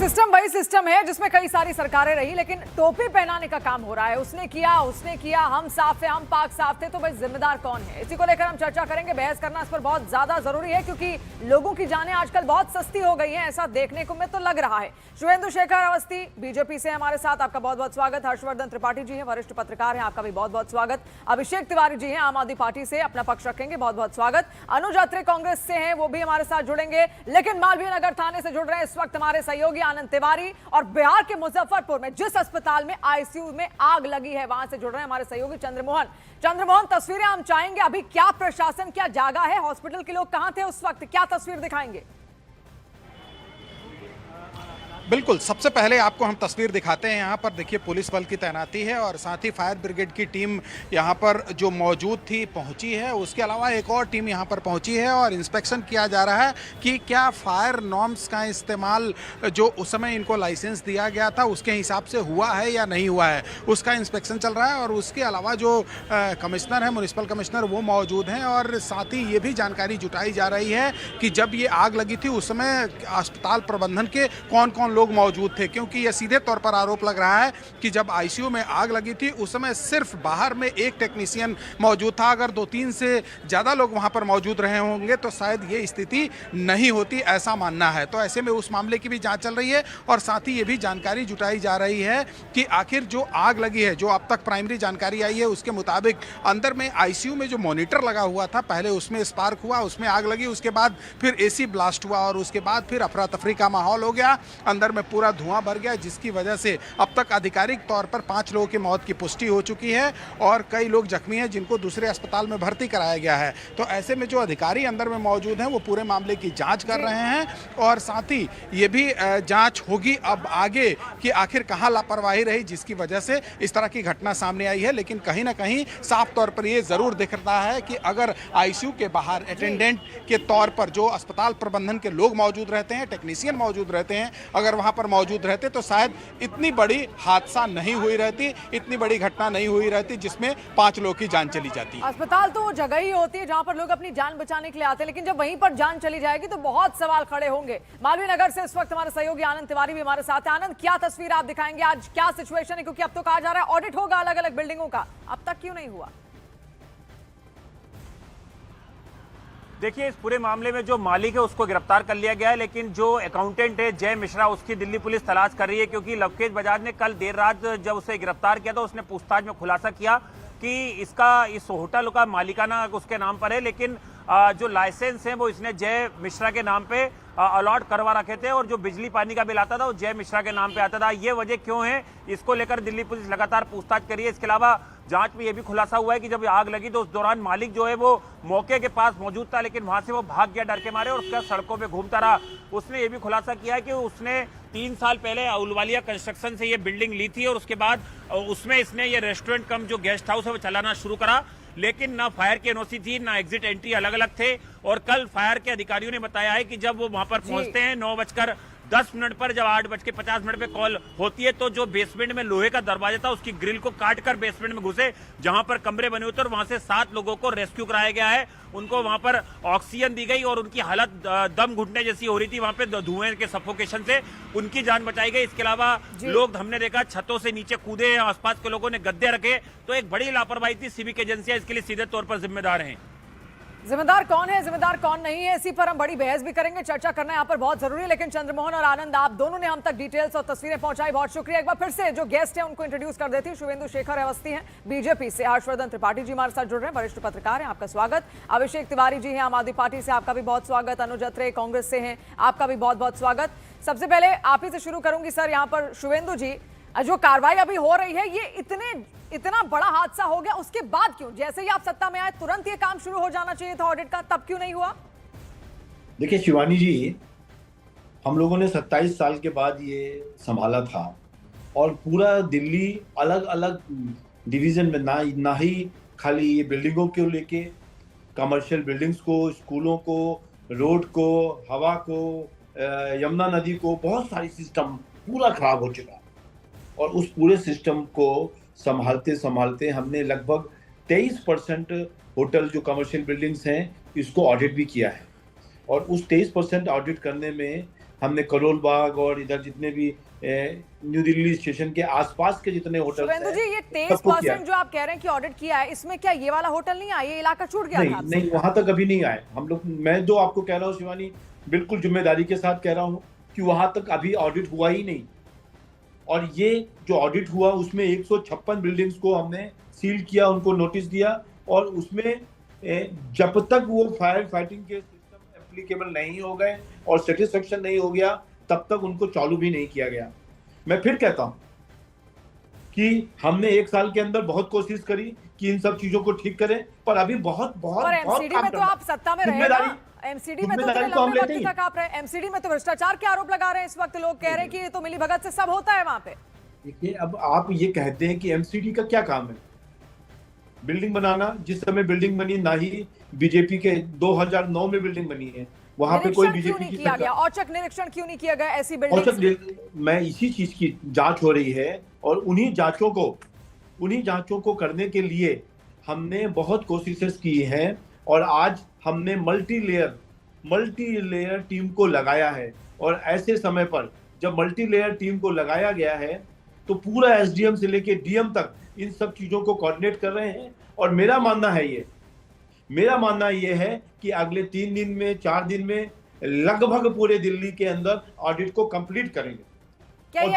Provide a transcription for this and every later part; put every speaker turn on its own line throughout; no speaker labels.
System वही system है जिसमें कई सारी सरकारें रही, लेकिन टोपी पहनाने का काम हो रहा है। उसने किया, हम साफ थे, हम पाक साफ थे, तो भाई जिम्मेदार कौन है? इसी को लेकर हम चर्चा करेंगे। बहस करना इस पर बहुत ज्यादा जरूरी है क्योंकि लोगों की जानें आजकल बहुत सस्ती हो गई हैं, ऐसा देखने को में तो लग रहा है। शुवेंदु शेखर अवस्थी बीजेपी से हमारे साथ, आपका बहुत बहुत स्वागत। हर्षवर्धन त्रिपाठी जी हैं, वरिष्ठ पत्रकार हैं, आपका भी बहुत बहुत स्वागत। अभिषेक तिवारी जी हैं, आम आदमी पार्टी से, अपना पक्ष रखेंगे, बहुत बहुत स्वागत। अनुज अत्रे कांग्रेस से हैं, वो भी हमारे साथ जुड़ेंगे। लेकिन मालवीय नगर थाने से जुड़ रहे हैं इस वक्त हमारे सहयोगी आनंद तिवारी, और बिहार के मुजफ्फरपुर में जिस अस्पताल में आईसीयू में आग लगी है वहां से जुड़ रहे हैं हमारे सहयोगी चंद्रमोहन। तस्वीरें हम चाहेंगे, अभी क्या प्रशासन क्या जागा है, हॉस्पिटल के लोग कहां थे उस वक्त, क्या तस्वीर दिखाएंगे?
बिल्कुल, सबसे पहले आपको हम तस्वीर दिखाते हैं। यहाँ पर देखिए पुलिस बल की तैनाती है और साथ ही फायर ब्रिगेड की टीम यहाँ पर जो मौजूद थी पहुँची है। उसके अलावा एक और टीम यहाँ पर पहुँची है और इंस्पेक्शन किया जा रहा है कि क्या फायर नॉर्म्स का इस्तेमाल जो उस समय इनको लाइसेंस दिया गया था उसके हिसाब से हुआ है या नहीं हुआ है, उसका इंस्पेक्शन चल रहा है। और उसके अलावा जो कमिश्नर है, म्युनिसिपल कमिश्नर, वो मौजूद हैं। और साथ ही ये भी जानकारी जुटाई जा रही है कि जब ये आग लगी थी उस समय अस्पताल प्रबंधन के कौन कौन लोग मौजूद थे, क्योंकि यह सीधे तौर पर आरोप लग रहा है कि जब आईसीयू में आग लगी थी उस समय सिर्फ बाहर में एक टेक्नीशियन मौजूद था। अगर 2-3 से ज्यादा लोग वहां पर मौजूद रहे होंगे तो शायद ये स्थिति नहीं होती, ऐसा मानना है। तो ऐसे में उस मामले की भी जांच चल रही है और साथ ही ये भी जानकारी जुटाई जा रही है कि आखिर जो आग लगी है, जो अब तक प्राइमरी जानकारी आई है उसके मुताबिक अंदर में आईसीयू में जो मॉनिटर लगा हुआ था, पहले उसमें स्पार्क हुआ, उसमें आग लगी, उसके बाद फिर एसी ब्लास्ट हुआ और उसके बाद फिर अफरा तफरी का माहौल हो गया, अंदर में पूरा धुआं भर गया, जिसकी वजह से अब तक आधिकारिक तौर पर 5 लोगों की मौत की पुष्टि हो चुकी है और कई लोग जख्मी हैं जिनको दूसरे अस्पताल में भर्ती कराया गया है। तो ऐसे में जो अधिकारी अंदर में मौजूद हैं वो पूरे मामले की जांच कर रहे हैं और साथ ही ये भी जांच होगी अब आगे कि आखिर कहां लापरवाही रही जिसकी वजह से इस तरह की घटना सामने आई है। लेकिन कहीं ना कहीं साफ तौर पर ये जरूर दिख रहा है कि अगर आईसीयू के बाहर अटेंडेंट के तौर पर जो अस्पताल प्रबंधन के लोग मौजूद रहते हैं, टेक्नीशियन मौजूद रहते हैं, अगर वहां पर मौजूद रहते तो शायद इतनी बड़ी हादसा नहीं हुई रहती, इतनी बड़ी घटना नहीं हुई रहती जिसमें 5 लोगों की जान चली जाती।
अस्पताल तो वो जगह ही होती है जहां पर लोग अपनी जान बचाने के लिए आते हैं, लेकिन जब वहीं पर जान चली जाएगी तो बहुत सवाल खड़े होंगे। मालवीय नगर से इस वक्त हमारे सहयोगी आनंद तिवारी भी हमारे साथ है। आनंद, क्या तस्वीर आप दिखाएंगे, आज क्या सिचुएशन है? क्योंकि अब तो कहा जा रहा है ऑडिट होगा अलग अलग बिल्डिंगों का, अब तक क्यों नहीं हुआ?
देखिए, इस पूरे मामले में जो मालिक है उसको गिरफ्तार कर लिया गया है, लेकिन जो अकाउंटेंट है जय मिश्रा, उसकी दिल्ली पुलिस तलाश कर रही है क्योंकि लवकेश बजाज ने कल देर रात जब उसे गिरफ्तार किया तो उसने पूछताछ में खुलासा किया कि इस होटल का मालिकाना उसके नाम पर है, लेकिन जो लाइसेंस है वो इसने जय मिश्रा के नाम पे अलॉट करवा रखे थे और जो बिजली पानी का बिल आता था वो जय मिश्रा के नाम पे आता था। ये वजह क्यों है, इसको लेकर दिल्ली पुलिस लगातार पूछताछ कर रही है। इसके अलावा जांच में यह भी खुलासा हुआ है कि जब आग लगी तो उस दौरान मालिक जो है वो मौके के पास मौजूद था, लेकिन वहां से वो भाग गया डर के मारे और उसका सड़कों पे घूमता रहा। उसने ये भी खुलासा किया है कि उसने 3 साल पहले अहलुवालिया कंस्ट्रक्शन से ये बिल्डिंग ली थी और उसके बाद उसमें इसने ये रेस्टोरेंट कम जो गेस्ट हाउस है वो चलाना शुरू करा, लेकिन ना फायर की एनओसी थी ना एग्जिट एंट्री, अलग अलग थे। और कल फायर के अधिकारियों ने बताया है कि जब वो वहां पर पहुंचते हैं 9:10 पर, जब 8:50 पे कॉल होती है तो जो बेसमेंट में लोहे का दरवाजा था उसकी ग्रिल को काट कर बेसमेंट में घुसे, जहां पर कमरे बने हुए थे, और वहां से 7 लोगों को रेस्क्यू कराया गया है। उनको वहां पर ऑक्सीजन दी गई और उनकी हालत दम घुटने जैसी हो रही थी, वहां पे धुएं के सफोकेशन से उनकी जान बचाई गई। इसके अलावा लोग, हमने देखा, छतों से नीचे कूदे, आसपास के लोगों ने गद्दे रखे, तो एक बड़ी लापरवाही थी। सिविक एजेंसियां इसके लिए सीधे तौर पर जिम्मेदार हैं।
जिम्मेदार कौन है, जिम्मेदार कौन नहीं है, इसी पर हम बड़ी बहस भी करेंगे, चर्चा करना यहाँ पर बहुत जरूरी है। लेकिन चंद्रमोहन और आनंद, आप दोनों ने हम तक डिटेल्स और तस्वीरें पहुंचाई, बहुत शुक्रिया। एक बार फिर से जो गेस्ट हैं उनको इंट्रोड्यूस कर देती हूँ। शुवेंदु शेखर अवस्थी हैं बीजेपी से, हर्षवर्धन त्रिपाठी जी हमारे साथ जुड़ रहे हैं, वरिष्ठ पत्रकार हैं, आपका स्वागत। अभिषेक तिवारी जी हैं आम आदमी पार्टी से, आपका भी बहुत स्वागत। अनुज अत्रे कांग्रेस से हैं, आपका भी बहुत बहुत स्वागत। सबसे पहले आप ही से शुरू करूंगी सर, यहाँ पर शुवेंदु जी, जो कार्रवाई अभी हो रही है, ये इतना बड़ा हादसा हो गया, उसके बाद क्यों, जैसे ही आप सत्ता में आए तुरंत ये काम शुरू हो जाना चाहिए था ऑडिट का, तब क्यों नहीं हुआ?
देखिए शिवानी जी, हम लोगों ने 27 साल के बाद ये संभाला था और पूरा दिल्ली अलग अलग डिवीजन में ना ही खाली ये बिल्डिंगों को लेके, कमर्शियल बिल्डिंग्स को, स्कूलों को, रोड को, हवा को, यमुना नदी को, बहुत सारी सिस्टम पूरा खराब हो चुका। और उस पूरे सिस्टम को संभालते संभालते हमने लगभग 23% होटल जो कमर्शियल बिल्डिंग्स हैं इसको ऑडिट भी किया है। और उस 23% ऑडिट करने में हमने करोल बाग और इधर जितने भी न्यू दिल्ली स्टेशन के आसपास के जितने होटल
शुभेंदु जी, ये 23% जो आप कह रहे हैं कि ऑडिट किया है, इसमें क्या ये वाला होटल नहीं आया? ये इलाका छूट गया था आपसे?
नहीं, वहां तक अभी नहीं आए हम लोग। मैं जो आपको कह रहा हूँ शिवानी, बिल्कुल जिम्मेदारी के साथ कह रहा हूँ कि वहां तक अभी ऑडिट हुआ ही नहीं। और ये जो ऑडिट हुआ उसमें 156 बिल्डिंग्स को हमने सील किया, उनको नोटिस दिया, और उसमें जब तक वो फायर फाइटिंग के सिस्टम एप्लीकेबल नहीं हो गए और सेटिस्फेक्शन नहीं हो गया, तब तक उनको चालू भी नहीं किया गया। मैं फिर कहता हूं कि हमने 1 साल के अंदर बहुत कोशिश करी कि इन सब चीजों को ठीक करें, पर अभी बहुत बहुत
और
बहुत
एमसीडी
काम
में तो
करना।
आप सत्ता में रहे ना? एमसीडी में तो इतने लंबे वक्त तक आप रहे, एमसीडी में तो भ्रष्टाचार के आरोप लगा रहे हैं इस वक्त लोग, कह रहे हैं कि ये तो मिलीभगत से सब होता है वहां पे।
देखिए, अब आप ये कहते हैं कि एमसीडी का क्या काम है? बिल्डिंग बनाना। जिस समय बिल्डिंग बनी, ना ही बीजेपी के 2009 में बिल्डिंग बनी है, वहां पे कोई बीजेपी की
किया गया? औचक निरीक्षण क्यों नहीं किया गया ऐसी बिल्डिंग?
मैं इसी चीज की जांच हो रही है, और उन्हीं जांचों को करने के लिए हमने बहुत कोशिशें की हैं, और आज हमने मल्टी लेयर टीम को लगाया है। और ऐसे समय पर जब मल्टी लेयर टीम को लगाया गया है, तो पूरा एसडीएम से लेके डीएम तक इन सब चीजों को कोऑर्डिनेट कर रहे हैं। और मेरा मानना ये है कि अगले 3 दिन में, 4 दिन में लगभग पूरे दिल्ली के अंदर ऑडिट को कंप्लीट करेंगे।
क्या ये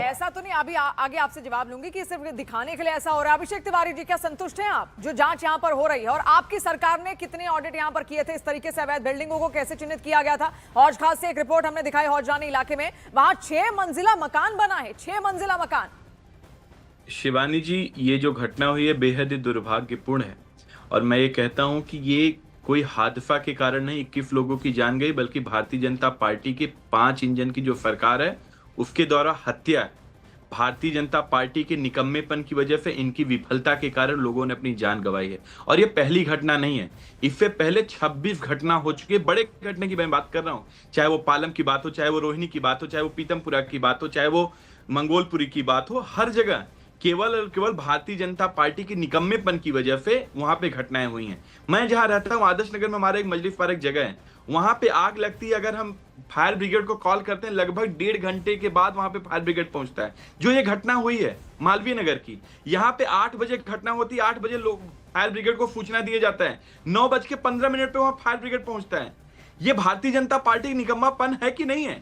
ऐसा तो नहीं? अभी आगे आपसे जवाब लूंगी कि सिर्फ दिखाने के लिए ऐसा हो रहा है। अभिषेक तिवारी जी, क्या संतुष्ट हैं आप जो जांच यहां पर हो रही है? और आपकी सरकार ने कितने ऑडिट यहां पर किए थे? इस तरीके से अवैध बिल्डिंगों को कैसे चिन्हित किया गया था? हौज खास से एक रिपोर्ट हमने दिखाई, हौजरानी इलाके में, वहां 6 मंजिला मकान बना है, 6 मंजिला मकान।
शिवानी जी, ये जो घटना हुई है बेहद ही दुर्भाग्यपूर्ण है, और मैं ये कहता हूं कि ये कोई हादसा के कारण नहीं 21 लोगों की जान गई, बल्कि भारतीय जनता पार्टी के 5 इंजन की जो सरकार है उसके द्वारा हत्या है। भारतीय जनता पार्टी के निकम्मेपन की वजह से, इनकी विफलता के कारण लोगों ने अपनी जान गंवाई है। और ये पहली घटना नहीं है, इससे पहले 26 घटना हो चुकी है। बड़े घटना की मैं बात कर रहा हूँ, चाहे वो पालम की बात हो, चाहे वो रोहिणी की बात हो, चाहे वो पीतमपुरा की बात हो, चाहे वो मंगोलपुरी की बात हो, हर जगह केवल भारतीय जनता पार्टी के निकम्मेपन की वजह से वहां पे घटनाएं हुई हैं। मैं जहां रहता हूं, आदर्श नगर में हमारा एक मजलिस पर एक जगह है, वहां पे आग लगती है, अगर हम फायर ब्रिगेड को कॉल करते हैं, लगभग 1.5 घंटे के बाद वहां पे फायर ब्रिगेड पहुंचता है। जो ये घटना हुई है मालवीय नगर की, यहाँ पे 8 बजे घटना होती है, 8 बजे लोग फायर ब्रिगेड को सूचना दिया जाता है, 9:15 पे वहां फायर ब्रिगेड पहुंचता है। ये भारतीय जनता पार्टी निकम्मापन है कि नहीं है?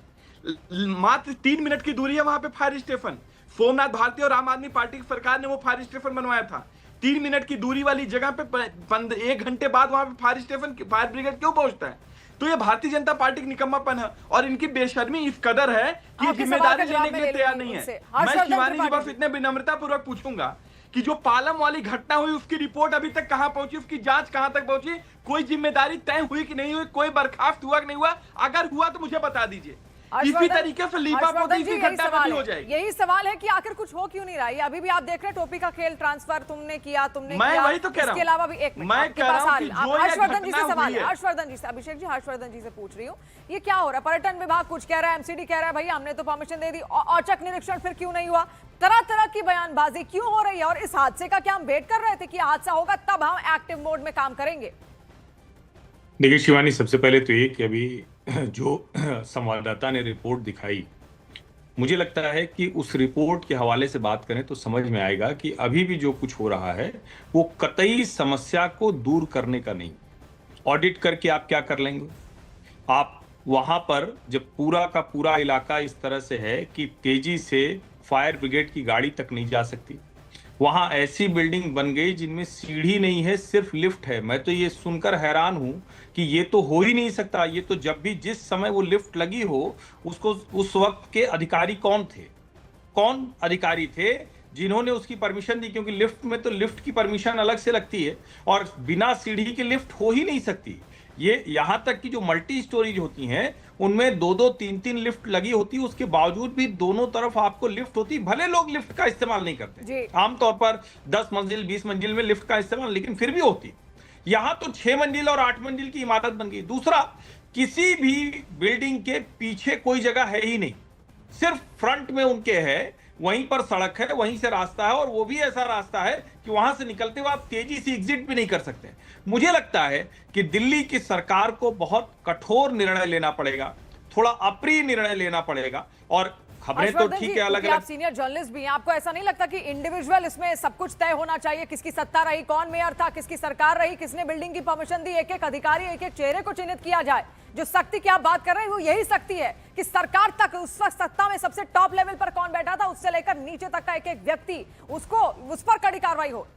मात्र 3 मिनट की दूरी है वहां पे फायर स्टेशन। सोमनाथ भारती और आम आदमी पार्टी की सरकार ने वो फायर स्टेशन बनवाया था। 3 मिनट की दूरी वाली जगह पे 1 घंटे बाद वहां पे फायर ब्रिगेड क्यों पहुंचता है? तो ये भारतीय जनता पार्टी की निकम्मापन है, और इनकी बेशर्मी इस कदर है कि जिम्मेदारी लेने के लिए तैयार नहीं है। मैं शिवानी जी बस इतने विनम्रता पूर्वक पूछूंगा कि जो पालम वाली घटना हुई उसकी रिपोर्ट अभी तक कहां पहुंची, उसकी जांच कहां तक पहुंची? कोई जिम्मेदारी तय हुई कि नहीं हुई? कोई बर्खास्त हुआ कि नहीं हुआ? अगर हुआ तो मुझे बता दीजिए। इसी तरीके से लीपापोती की घटना भी हो जाएगी।
यही सवाल है कि आखिर कुछ हो क्यों नहीं रहा है? अभी भी आप देख रहे हैं टोपी का खेल, ट्रांसफर तुमने किया,
मैं वही तो कह रहा हूं।
इसके अलावा भी एक मिनट आपके पास हर्षवर्धन जी से सवाल है, हर्षवर्धन जी से, अभिषेक जी हर्षवर्धन जी से पूछ रही हूँ, ये क्या हो रहा है? पर्यटन विभाग कुछ कह रहा है, एमसीडी कह रहा है भैया हमने तो परमिशन दे दी, औचक निरीक्षण फिर क्यों नहीं हुआ? तरह तरह की बयानबाजी क्यों हो रही है? और इस हादसे का क्या हम वेट कर रहे थे कि हादसा होगा तब हम एक्टिव मोड में काम करेंगे?
देखिए शिवानी, सबसे पहले तो ये कि अभी जो संवाददाता ने रिपोर्ट दिखाई, मुझे लगता है कि उस रिपोर्ट के हवाले से बात करें तो समझ में आएगा कि अभी भी जो कुछ हो रहा है वो कतई समस्या को दूर करने का नहीं। ऑडिट करके आप क्या कर लेंगे? आप वहां पर जब पूरा का पूरा इलाका इस तरह से है कि तेजी से फायर ब्रिगेड की गाड़ी तक नहीं जा सकती, वहां ऐसी बिल्डिंग बन गई जिनमें सीढ़ी नहीं है, सिर्फ लिफ्ट है। मैं तो ये सुनकर हैरान हूं कि ये तो हो ही नहीं सकता। ये तो जब भी जिस समय वो लिफ्ट लगी हो, उसको उस वक्त के अधिकारी कौन अधिकारी थे जिन्होंने उसकी परमिशन दी? क्योंकि लिफ्ट में तो लिफ्ट की परमिशन अलग से लगती है, और बिना सीढ़ी के लिफ्ट हो ही नहीं सकती। ये यहाँ तक कि जो मल्टी स्टोरीज होती हैं उनमें 2-2, 3-3 लिफ्ट लगी होती है, उसके बावजूद भी दोनों तरफ आपको लिफ्ट होती। भले लोग लिफ्ट का इस्तेमाल नहीं करते, आमतौर पर 10 मंजिल 20 मंजिल में लिफ्ट का इस्तेमाल, लेकिन फिर भी होती। यहां तो 6 मंजिल और 8 मंजिल की इमारत बन गई। दूसरा, किसी भी बिल्डिंग के पीछे कोई जगह है ही नहीं, सिर्फ फ्रंट में उनके है, वहीं पर सड़क है, वहीं से रास्ता है, और वो भी ऐसा रास्ता है कि वहां से निकलते हुए आप तेजी से एग्जिट भी नहीं कर सकते। मुझे लगता है कि दिल्ली की सरकार को बहुत कठोर निर्णय लेना पड़ेगा। थोड़ा अप्रिय निर्णय लेना पड़ेगा। और खबरें तो
हर्षवर्धन
ठीक
जी,
है, अलग
क्योंकि आप
अलग।
सीनियर जर्नलिस्ट भी हैं, आपको ऐसा नहीं लगता कि इंडिविजुअल इसमें सब कुछ तय होना चाहिए? किसकी सत्ता रही, कौन मेयर था, किसकी सरकार रही, किसने बिल्डिंग की परमिशन दी, एक एक अधिकारी, एक एक चेहरे को चिन्हित किया जाए। जो शक्ति की आप बात कर रहे हैं वो यही शक्ति है कि सरकार तक, उस वक्त सत्ता में सबसे टॉप लेवल पर कौन बैठा था, उससे लेकर नीचे तक का एक एक व्यक्ति, उसको उस पर कड़ी कार्रवाई हो।